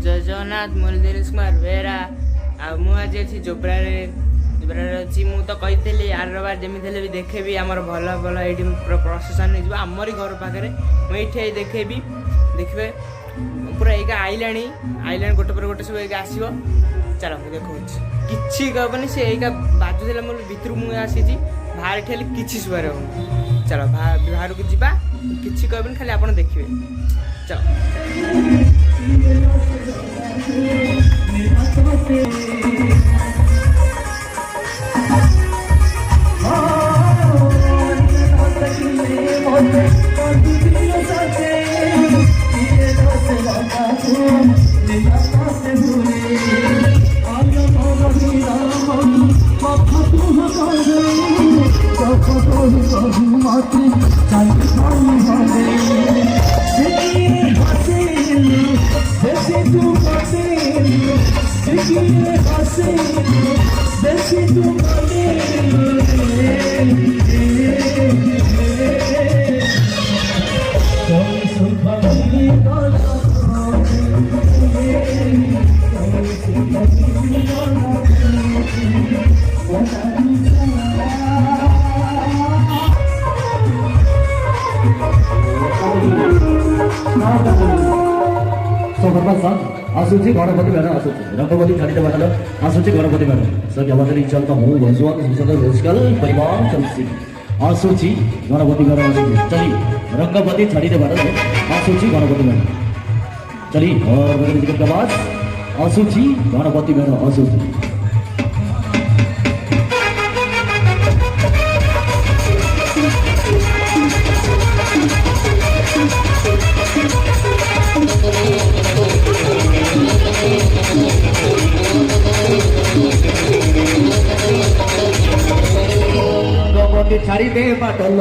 जय जगन्नाथ मुझे दिनेश कुमार बेहरा आज अच्छी जोब्रारे अच्छी मु तो कही आर बार जमी भी देखेबी आमर भल भल ये प्रसेसन हो आमरी घर पाखे मुझे देखेबी देखिए पूरा एक आईलाणी आईलाणी गोटे पर गोटे सब एक आसो चलो मुझे देखा किसी कहबनी से एक बाजुला मोर भितर मुझे आसी बाहर ठेली किसी शुभार हो चलो बाहर को जीवा किसी कहबनी खाली आप देखिए चलो आसूची गणपति मेढ आसूची रंगवती छाड़ीद बाटल आसूची गणपति मेढ सके हमारे चलता हूँ वंशुआ रोजगार परिवार चलसी आसूची गणपति मेढ आसूची चली रंगवती छाड़ीद बाटल आसूची गणपति मेढ चली और आवाज आसूची गणपति मेढ आसूची छाड़ी दे बाटल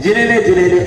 जिलेले जिलेले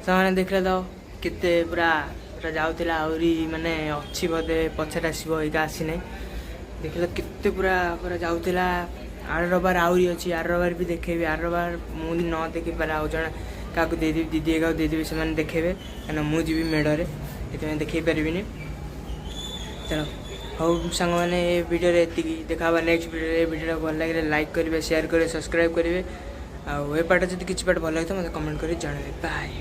ସେମାନେ ଦେଖିଲେ ତ କେତେ ପୁରା ପୁରା ଯାଉଥିଲା ଆହୁରି ମାନେ ଅଛି ବୋଧେ ପଛରେ ଆସିବ ଏଇଟା ଆସିନାହିଁ ଦେଖିଲେ କେତେ ପୁରା ପୁରା ଯାଉଥିଲା ଆର ରବିବାର ଆହୁରି ଅଛି ଆର ରବିବାର ବି ଦେଖେଇବି ଆର ରବିବାର ମୁଁ ନ ଦେଖିପାରେ ଆଉ ଜଣେ କାହାକୁ ଦେଇଦେବି ଦିଦି ଏକାକୁ ଦେଇଦେବି ସେମାନେ ଦେଖେଇବେ କାହିଁକିନା ମୁଁ ଯିବି ମେଢ଼ରେ ସେଥିପାଇଁ ଦେଖେଇ ପାରିବିନି ଚାଲ ହଉ ସାଙ୍ଗମାନେ ଏ ଭିଡ଼ିଓରେ ଏତିକି ଦେଖା ହେବା ନେକ୍ସଟ ଭିଡ଼ିଓରେ ଏ ଭିଡ଼ିଓଟା ଭଲ ଲାଗିଲେ ଲାଇକ୍ କରିବେ ସେୟାର କରିବେ ସବସ୍କ୍ରାଇବ୍ କରିବେ ଆଉ ଏ ପାଠ ଯଦି କିଛି ପାଠ ଭଲ ଲାଗିଥିବ ମୋତେ କମେଣ୍ଟ କରି ଜଣାଇବେ ବାଏ।